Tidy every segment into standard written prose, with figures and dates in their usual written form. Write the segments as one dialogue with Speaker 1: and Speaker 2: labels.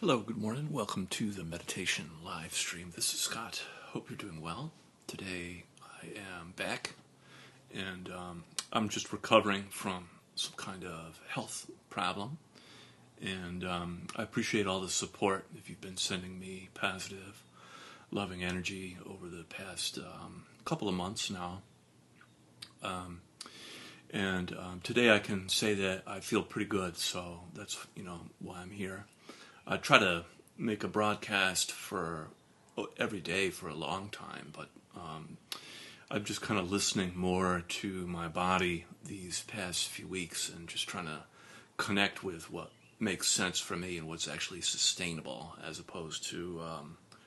Speaker 1: Hello, good morning. Welcome to the meditation live stream. This is Scott. Hope you're doing well. Today I am back and I'm just recovering from some kind of health problem. And I appreciate all the support if you've been sending me positive, loving energy over the past couple of months now. Today I can say that I feel pretty good, so that's why I'm here. I try to make a broadcast for every day for a long time, but I'm just kind of listening more to my body these past few weeks and just trying to connect with what makes sense for me and what's actually sustainable, as opposed to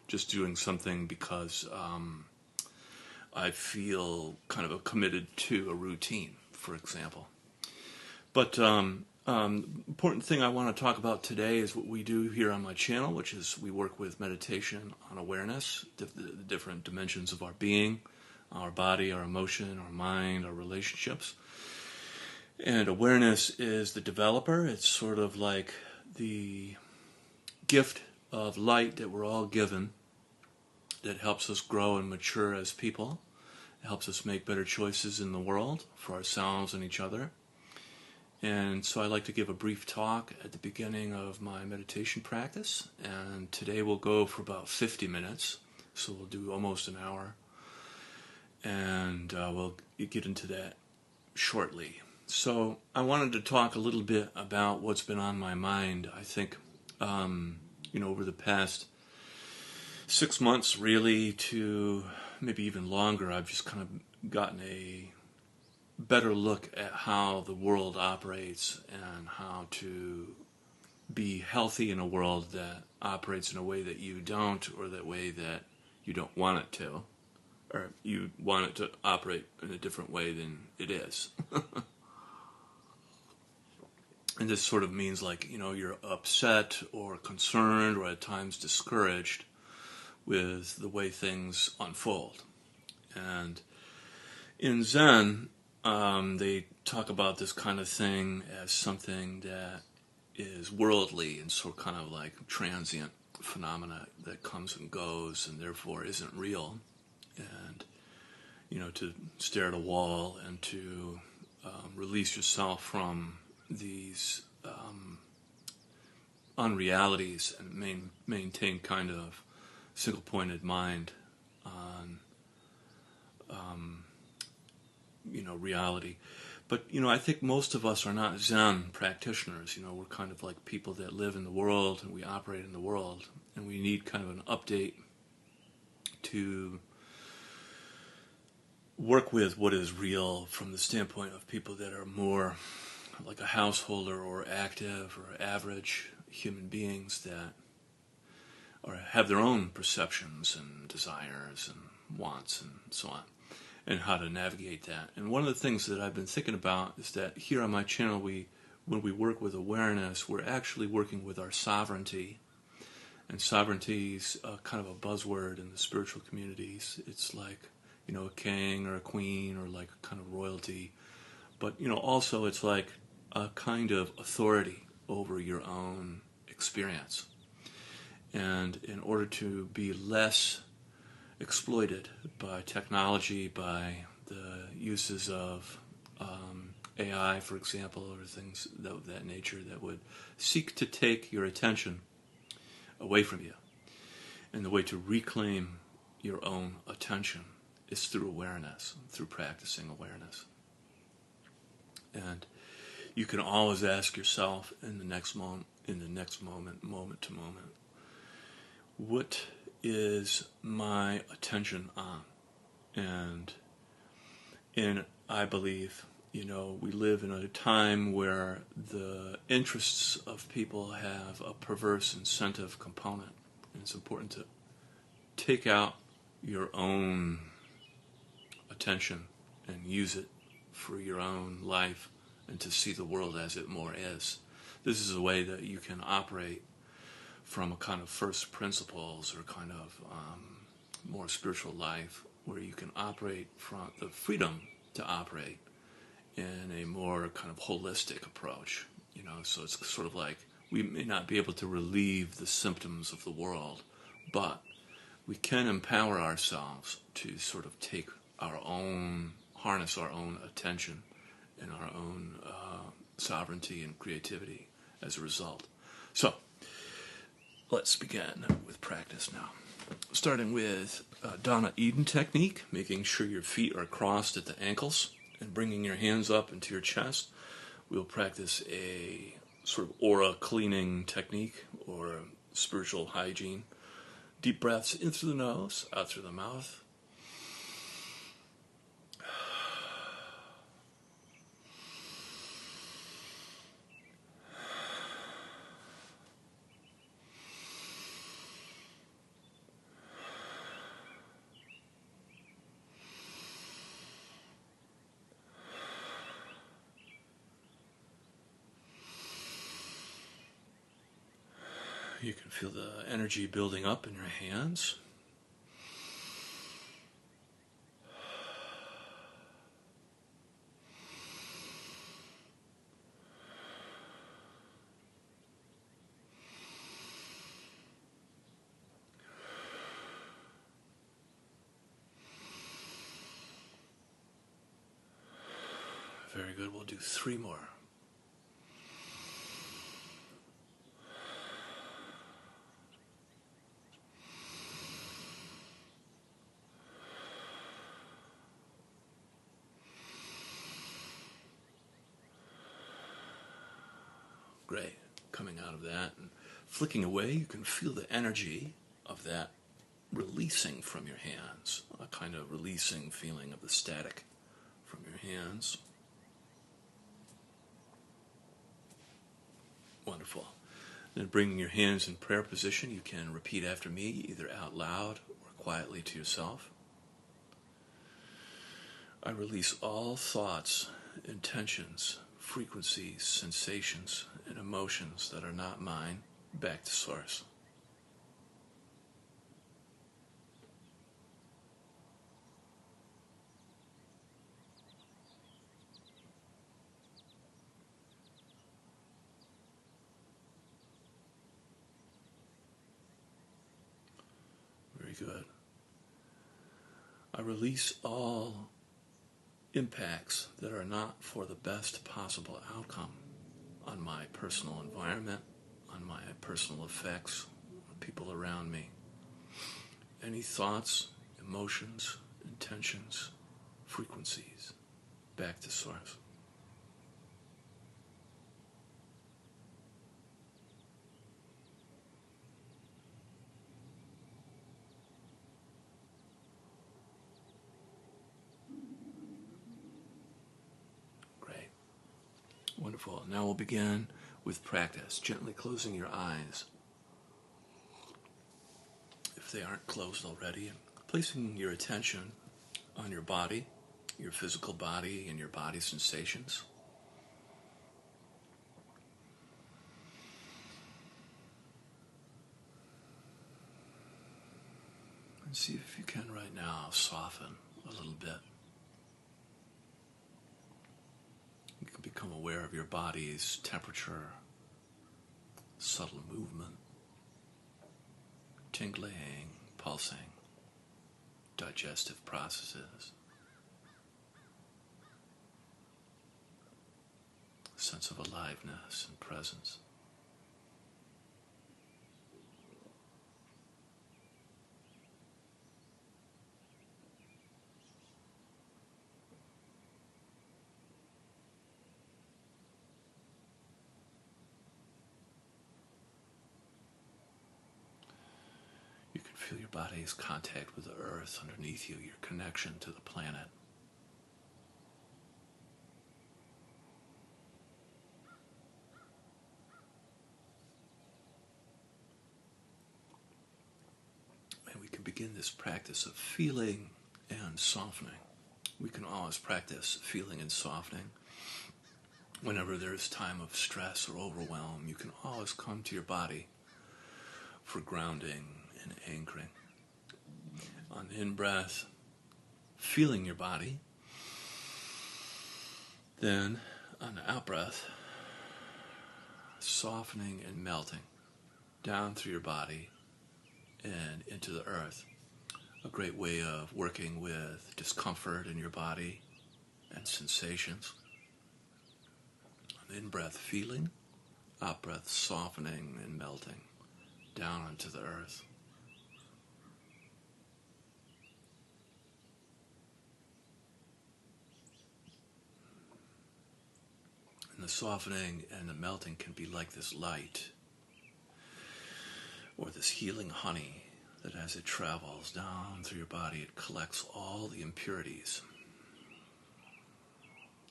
Speaker 1: just doing something because I feel kind of committed to a routine, for example. But important thing I want to talk about today is what we do here on my channel, which is we work with meditation on awareness, the different dimensions of our being, our body, our emotion, our mind, our relationships. And awareness is the developer. It's sort of like the gift of light that we're all given that helps us grow and mature as people. It helps us make better choices in the world for ourselves and each other. And so I like to give a brief talk at the beginning of my meditation practice, and today we'll go for about 50 minutes, so we'll do almost an hour, and we'll get into that shortly. So I wanted to talk a little bit about what's been on my mind. I think, over the past 6 months, really, to maybe even longer, I've just kind of gotten a better look at how the world operates and how to be healthy in a world that operates in a way that you don't, or that way that you don't want it to, or you want it to operate in a different way than it is. And this sort of means like, you're upset or concerned or at times discouraged with the way things unfold. And in Zen, they talk about this kind of thing as something that is worldly and sort of kind of like transient phenomena that comes and goes and therefore isn't real. And, to stare at a wall and to release yourself from these unrealities and maintain kind of single-pointed mind on reality. But, I think most of us are not Zen practitioners. We're kind of like people that live in the world and we operate in the world. And we need kind of an update to work with what is real from the standpoint of people that are more like a householder or active or average human beings that have their own perceptions and desires and wants and so on, and how to navigate that. And one of the things that I've been thinking about is that here on my channel, when we work with awareness, we're actually working with our sovereignty. And sovereignty is kind of a buzzword in the spiritual communities. It's like, a king or a queen or like a kind of royalty. But, also it's like a kind of authority over your own experience. And in order to be less exploited by technology, by the uses of AI, for example, or things of that nature that would seek to take your attention away from you. And the way to reclaim your own attention is through awareness, through practicing awareness. And you can always ask yourself in the next moment, moment to moment, what is my attention on? And I believe, we live in a time where the interests of people have a perverse incentive component. And it's important to take out your own attention and use it for your own life and to see the world as it more is. This is a way that you can operate from a kind of first principles or kind of more spiritual life, where you can operate from the freedom to operate in a more kind of holistic approach. So it's sort of like We may not be able to relieve the symptoms of the world, but we can empower ourselves to sort of take our own, harness our own attention and our own sovereignty and creativity as a result. So, let's begin with practice now. Starting with Donna Eden technique, making sure your feet are crossed at the ankles and bringing your hands up into your chest. We'll practice a sort of aura cleaning technique or spiritual hygiene. Deep breaths in through the nose, out through the mouth. You can feel the energy building up in your hands. Very good. We'll do 3 more. Great. Coming out of that and flicking away, you can feel the energy of that releasing from your hands, a kind of releasing feeling of the static from your hands. Wonderful. Then bringing your hands in prayer position, you can repeat after me, either out loud or quietly to yourself. I release all thoughts, intentions, frequencies, sensations, and emotions that are not mine back to source. Very good. I release all impacts that are not for the best possible outcome on my personal environment, on my personal effects, on people around me. Any thoughts, emotions, intentions, frequencies, back to source. Great. Wonderful. Now we'll begin with practice, gently closing your eyes, if they aren't closed already, and placing your attention on your body, your physical body, and your body sensations. And see if you can right now soften a little bit. You can become aware of your body's temperature, subtle movement, tingling, pulsing, digestive processes, sense of aliveness and presence. You can feel your body's contact with the earth underneath you, your connection to the planet. And we can begin this practice of feeling and softening. We can always practice feeling and softening. Whenever there's time of stress or overwhelm, you can always come to your body for grounding and anchoring. On the in-breath, feeling your body. Then, on the out-breath, softening and melting down through your body and into the earth. A great way of working with discomfort in your body and sensations. In-breath feeling, out-breath softening and melting down into the earth. And the softening and the melting can be like this light or this healing honey that as it travels down through your body, it collects all the impurities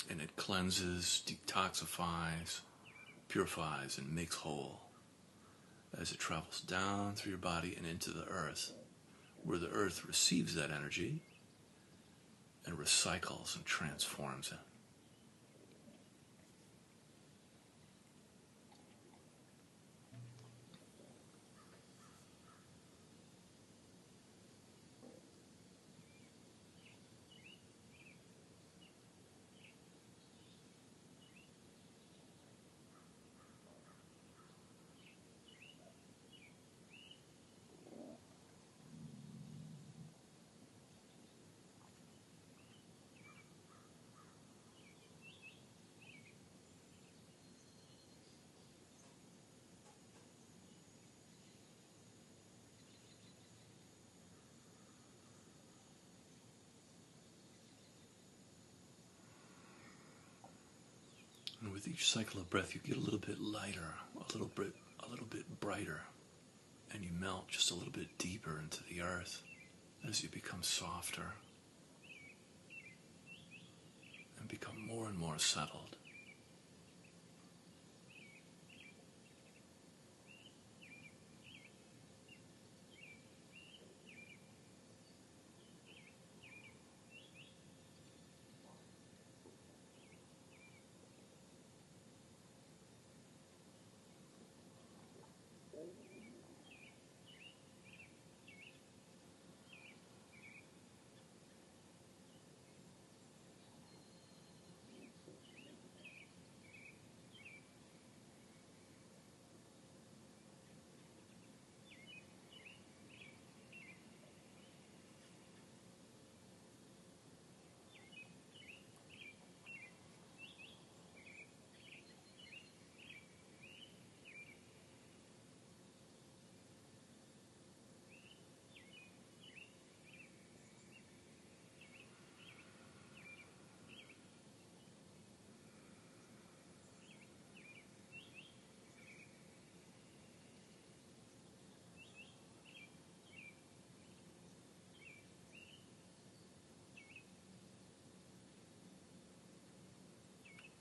Speaker 1: and it cleanses, detoxifies, purifies, and makes whole as it travels down through your body and into the earth, where the earth receives that energy and recycles and transforms it. And with each cycle of breath, you get a little bit lighter, a little bit brighter, and you melt just a little bit deeper into the earth as you become softer and become more and more settled.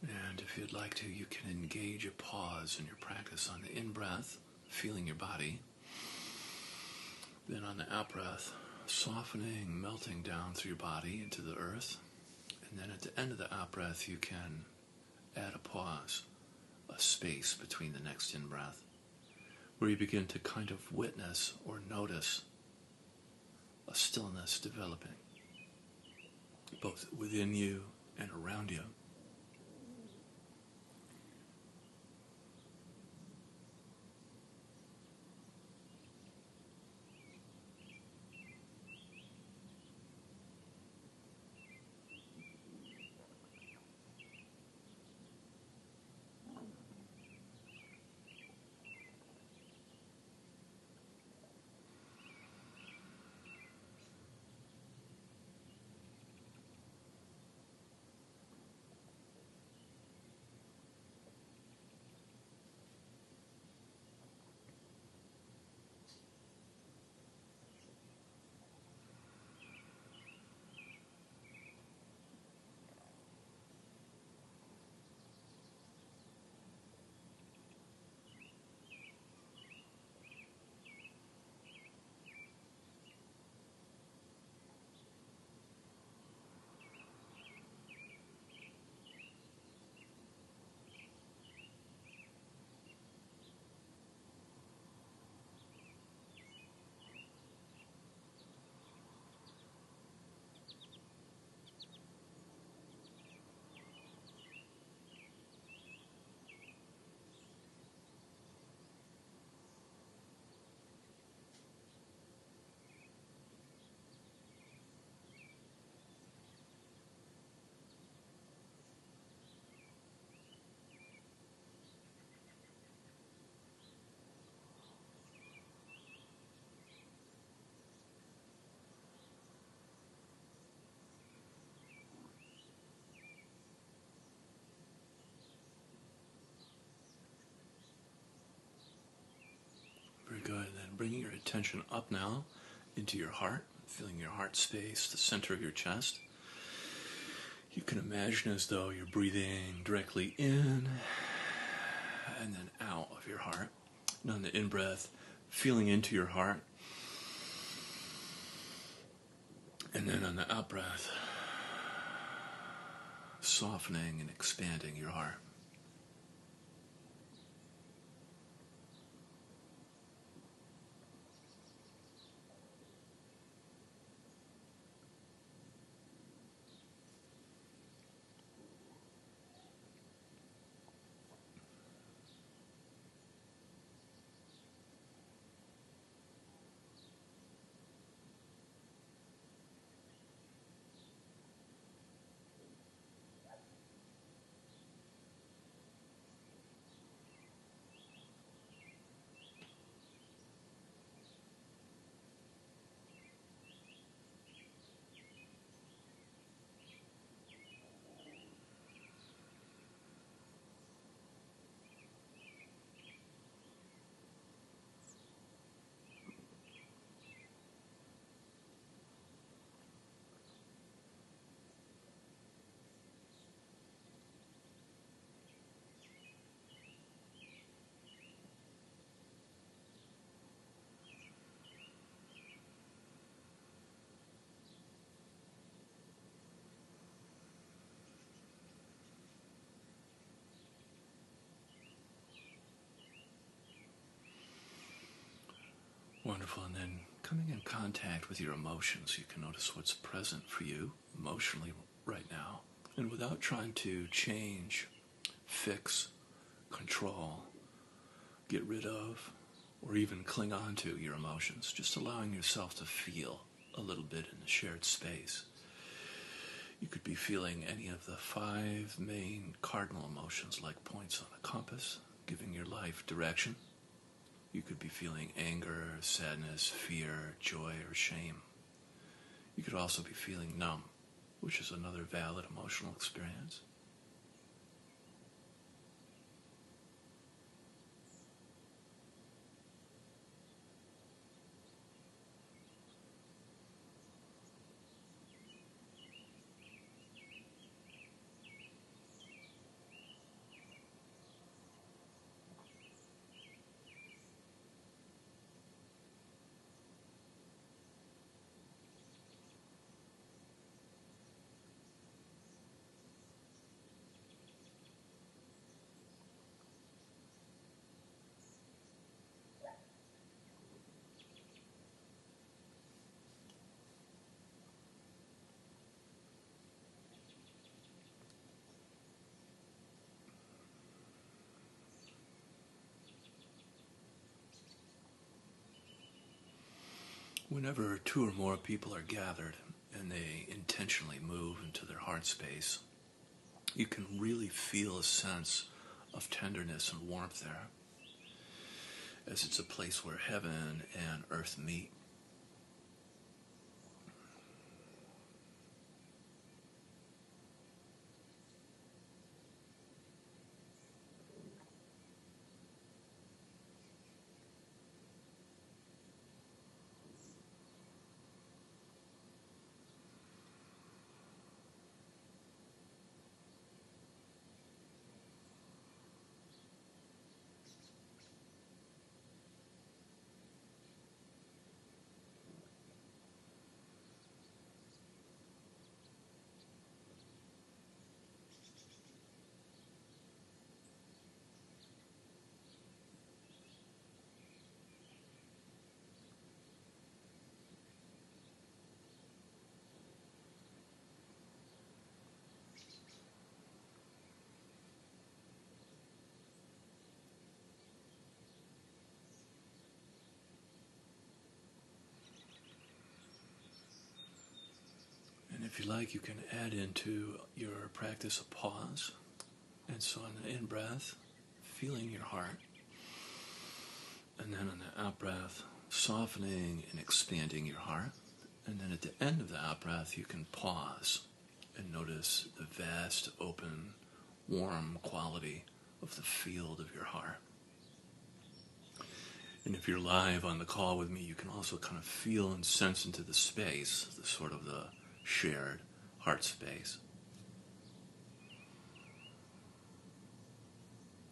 Speaker 1: And if you'd like to, you can engage a pause in your practice on the in-breath, feeling your body. Then on the out-breath, softening, melting down through your body into the earth. And then at the end of the out-breath, you can add a pause, a space between the next in-breath, where you begin to kind of witness or notice a stillness developing, both within you and around you. bringing your attention up now into your heart, feeling your heart space, the center of your chest. You can imagine as though you're breathing directly in and then out of your heart. And on the in-breath, feeling into your heart. And then on the out-breath, softening and expanding your heart. Wonderful. And then coming in contact with your emotions, you can notice what's present for you emotionally right now. And without trying to change, fix, control, get rid of, or even cling on to your emotions, just allowing yourself to feel a little bit in the shared space. You could be feeling any of the 5 main cardinal emotions like points on a compass, giving your life direction. You could be feeling anger, sadness, fear, joy, or shame. You could also be feeling numb, which is another valid emotional experience. Whenever 2 or more people are gathered and they intentionally move into their heart space, you can really feel a sense of tenderness and warmth there, as it's a place where heaven and earth meet. And if you like, you can add into your practice a pause. And so on the in-breath, feeling your heart. And then on the out-breath, softening and expanding your heart. And then at the end of the out-breath, you can pause and notice the vast, open, warm quality of the field of your heart. And if you're live on the call with me, you can also kind of feel and sense into the space, the sort of the shared heart space.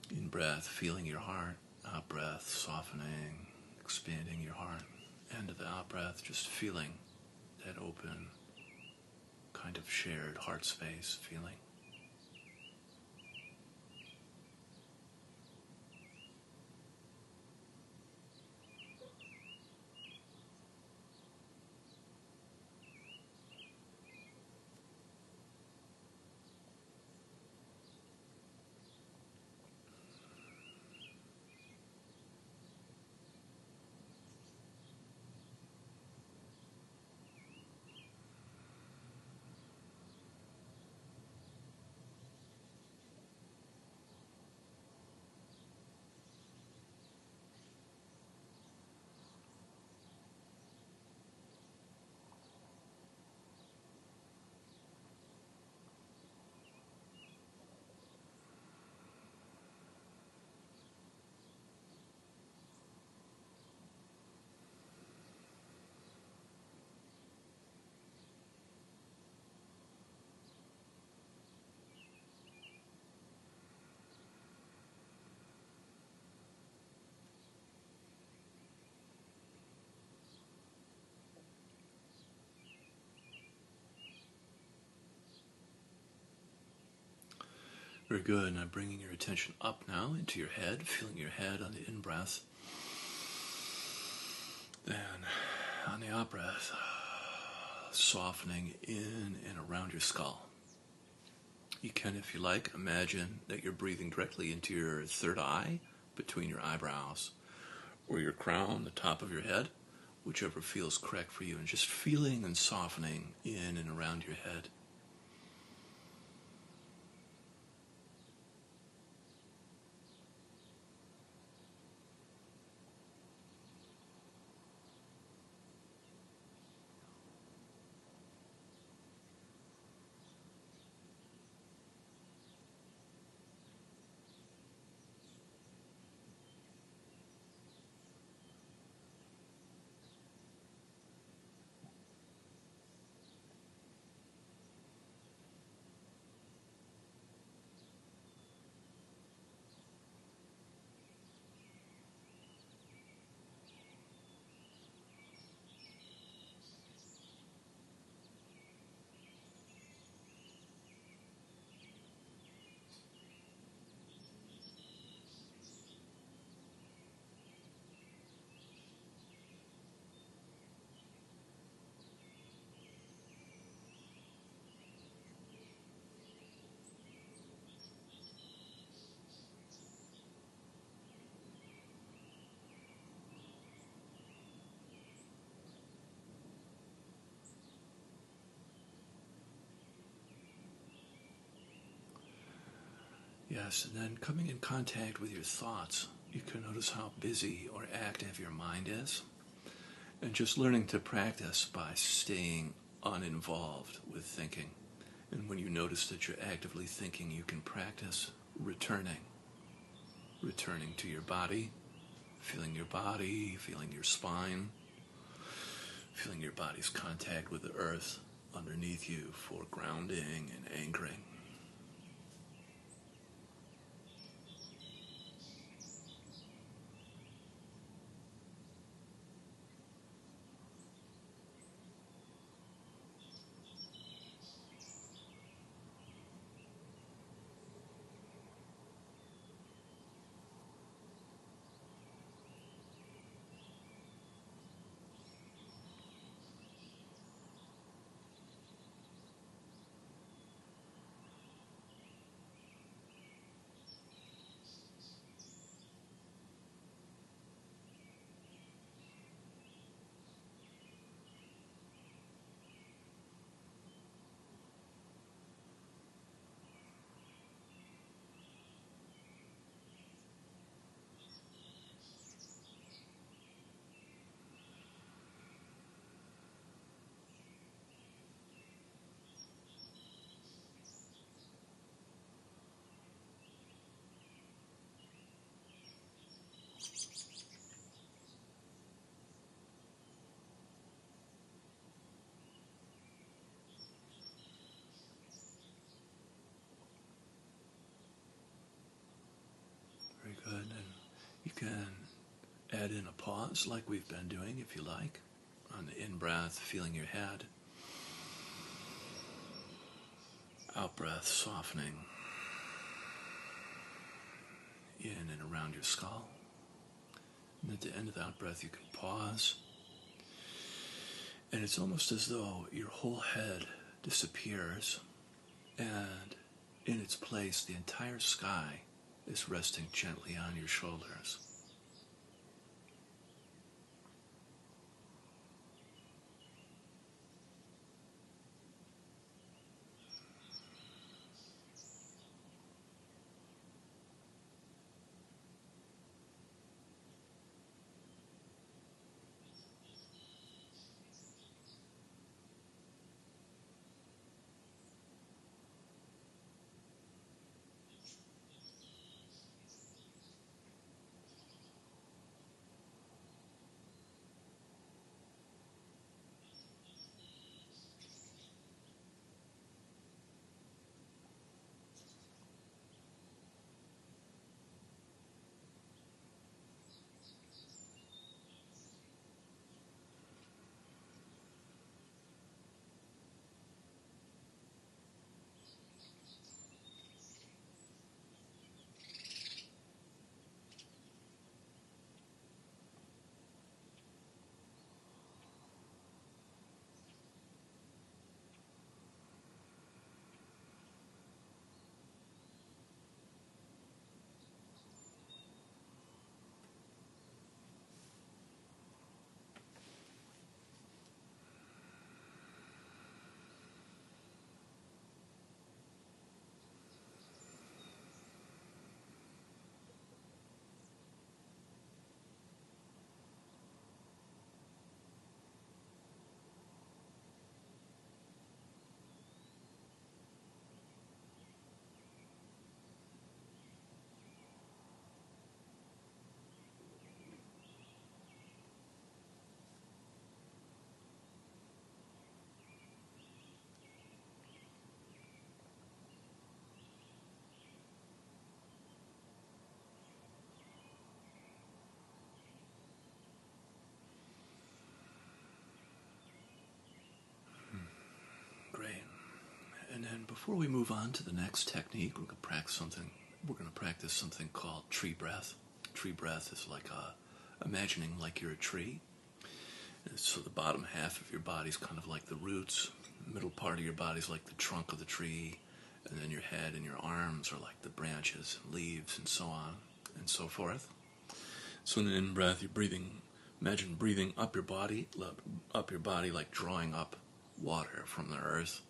Speaker 1: In breath, feeling your heart. Out breath, softening, expanding your heart. And to the out breath, just feeling that open, kind of shared heart space feeling. Very good. And I'm bringing your attention up now into your head, feeling your head on the in-breath. Then on the out-breath, softening in and around your skull. You can, if you like, imagine that you're breathing directly into your third eye, between your eyebrows, or your crown, the top of your head, whichever feels correct for you, and just feeling and softening in and around your head. Yes, and then coming in contact with your thoughts, you can notice how busy or active your mind is, and just learning to practice by staying uninvolved with thinking. And when you notice that you're actively thinking, you can practice returning to your body, feeling your spine, feeling your body's contact with the earth underneath you for grounding and anchoring. head in a pause like we've been doing, if you like. On the in-breath, feeling your head. Out-breath, softening in and around your skull. And at the end of the out-breath, you can pause. And it's almost as though your whole head disappears, and in its place, the entire sky is resting gently on your shoulders. Great. And then before we move on to the next technique, we're going to practice something called tree breath. Tree breath is like imagining like you're a tree. And so the bottom half of your body is kind of like the roots, the middle part of your body is like the trunk of the tree, and then your head and your arms are like the branches and leaves and so on and so forth. So in an in-breath, imagine breathing up your body like drawing up water from the earth,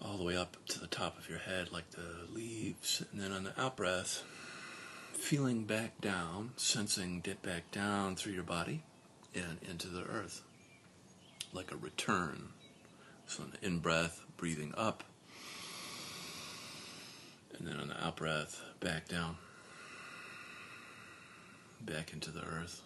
Speaker 1: all the way up to the top of your head like the leaves. And then on the out-breath, feeling back down, sensing dip back down through your body and into the earth, like a return. So on the in-breath, breathing up, and then on the out-breath, back down, back into the earth.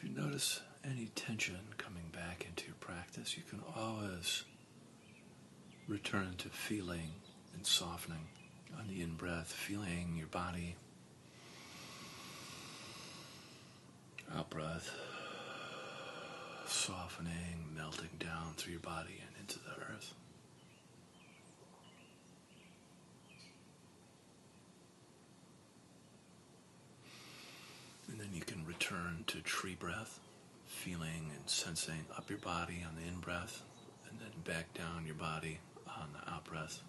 Speaker 1: If you notice any tension coming back into your practice, you can always return to feeling and softening on the in-breath, feeling your body. Out-breath, softening, melting down through your body and into the earth. And then you can return to tree breath, feeling and sensing up your body on the in-breath, and then back down your body on the out-breath.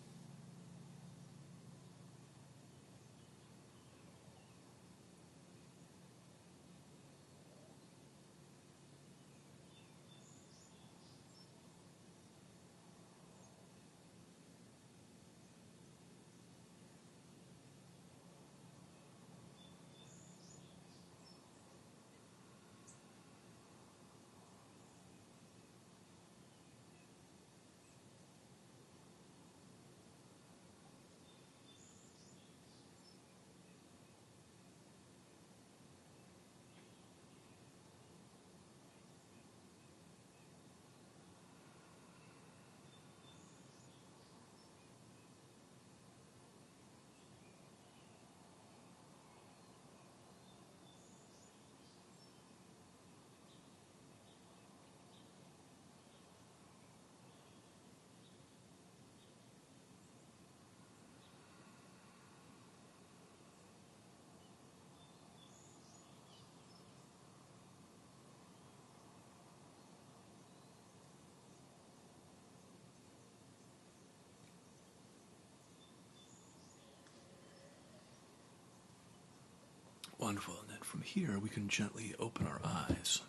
Speaker 1: Wonderful. And then from here, we can gently open our eyes.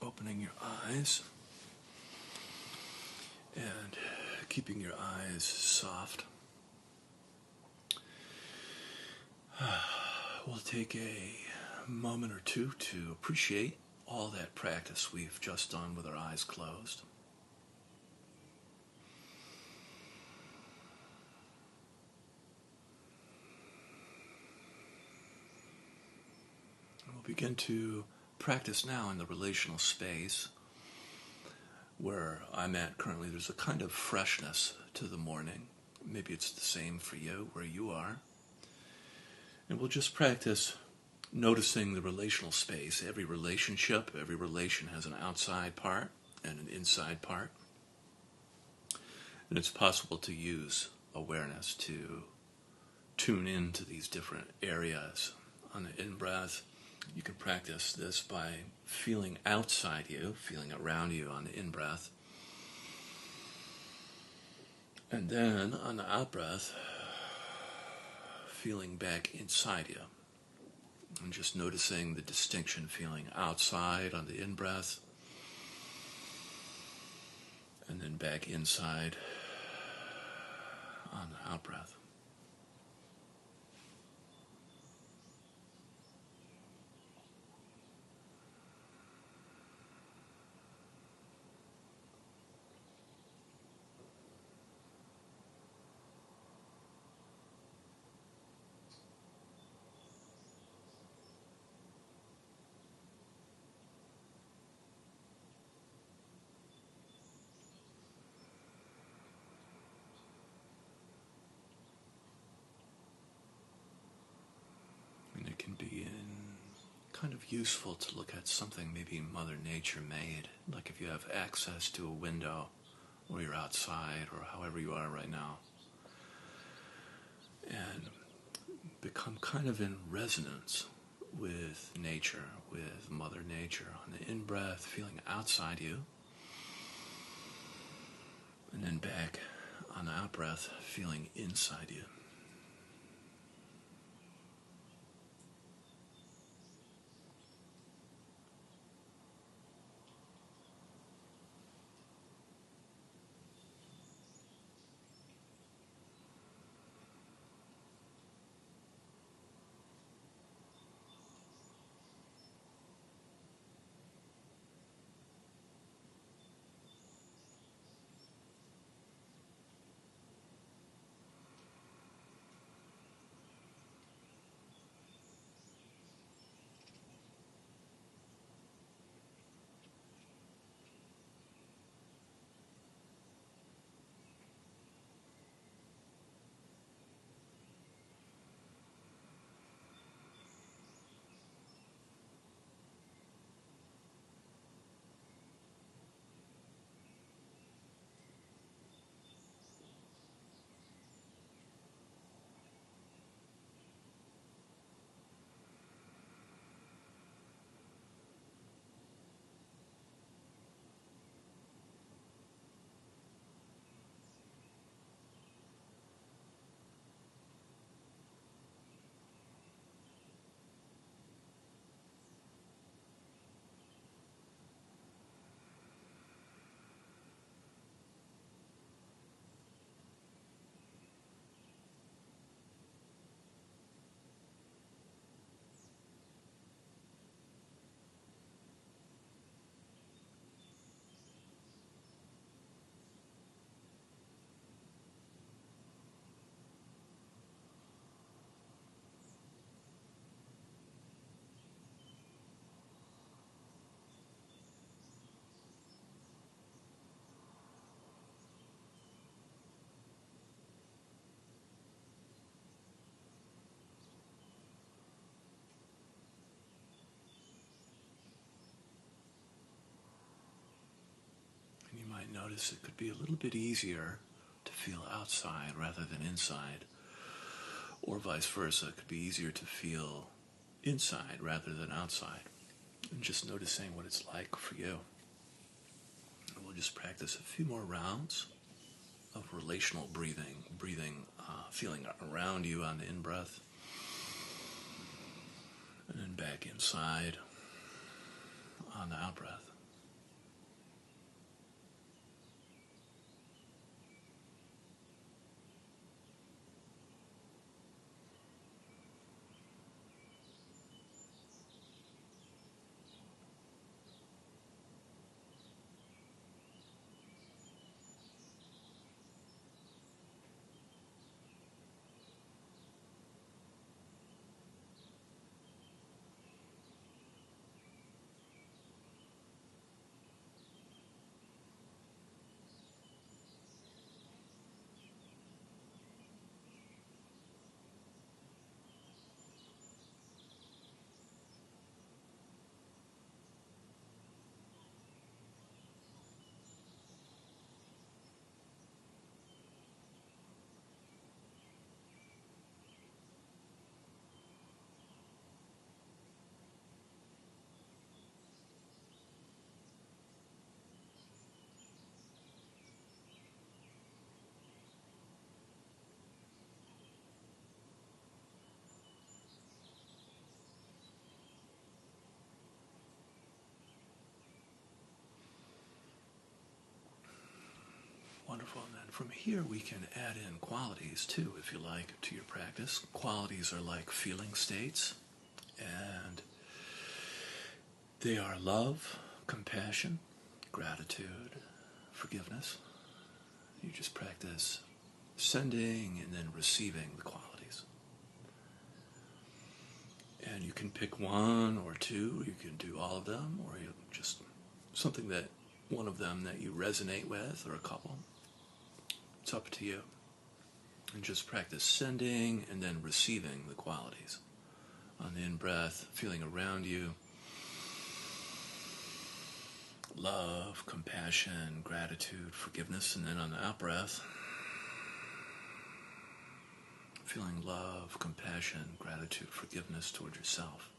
Speaker 1: Opening your eyes and keeping your eyes soft. We'll take a moment or two to appreciate all that practice we've just done with our eyes closed. We'll begin to practice now in the relational space where I'm at currently. There's a kind of freshness to the morning. Maybe it's the same for you where you are. And we'll just practice noticing the relational space. Every relationship, every relation has an outside part and an inside part. And it's possible to use awareness to tune into these different areas. On the in-breath, you can practice this by feeling outside you, feeling around you on the in-breath. And then on the out-breath, feeling back inside you. And just noticing the distinction, feeling outside on the in-breath, and then back inside on the out-breath. It can be kind of useful to look at something maybe Mother Nature made, like if you have access to a window or you're outside or however you are right now, and become kind of in resonance with nature, with Mother Nature. On the in-breath, feeling outside you, and then back on the out-breath, feeling inside you. notice it could be a little bit easier to feel outside rather than inside, or vice versa. It could be easier to feel inside rather than outside. And just noticing what it's like for you. And we'll just practice a few more rounds of relational breathing, feeling around you on the in-breath, and then back inside on the out-breath. Wonderful. And then from here we can add in qualities too, if you like, to your practice. Qualities are like feeling states, and they are love, compassion, gratitude, forgiveness. You just practice sending and then receiving the qualities. And you can pick one or two, you can do all of them, or you just something that one of them that you resonate with, or a couple. It's up to you. And just practice sending and then receiving the qualities. On the in-breath, feeling around you. Love, compassion, gratitude, forgiveness. And then on the out-breath, feeling love, compassion, gratitude, forgiveness toward yourself.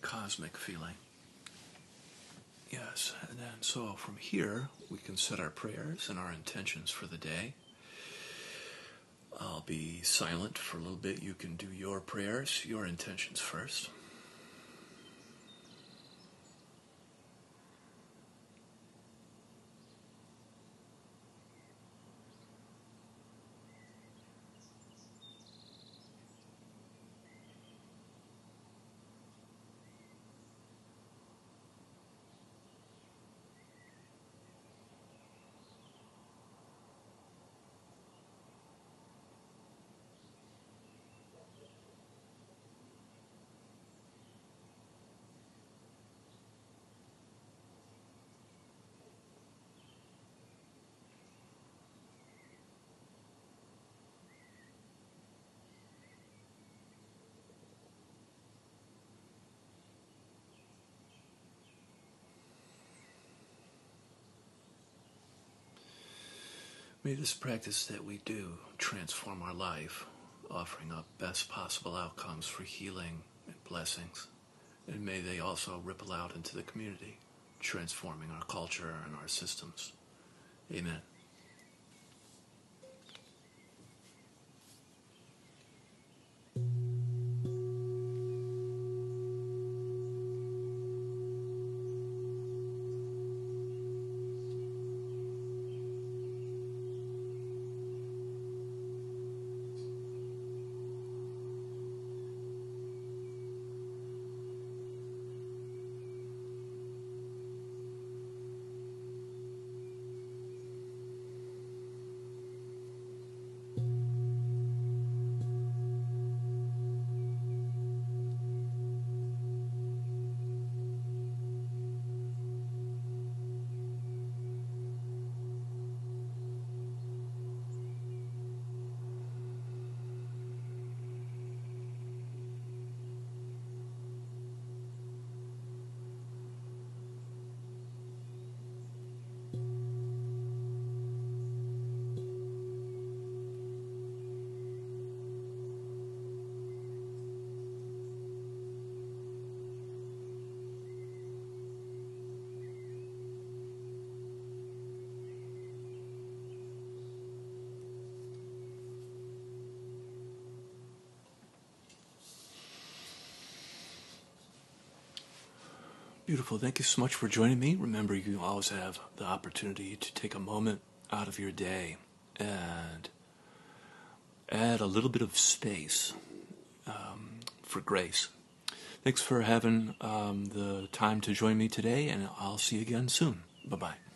Speaker 1: cosmic feeling. Yes, and then so from here we can set our prayers and our intentions for the day. I'll be silent for a little bit. You can do your prayers, your intentions first. May this practice that we do transform our life, offering up best possible outcomes for healing and blessings. And may they also ripple out into the community, transforming our culture and our systems. Amen. Beautiful. Thank you so much for joining me. Remember, you always have the opportunity to take a moment out of your day and add a little bit of space for grace. Thanks for having the time to join me today, and I'll see you again soon. Bye-bye.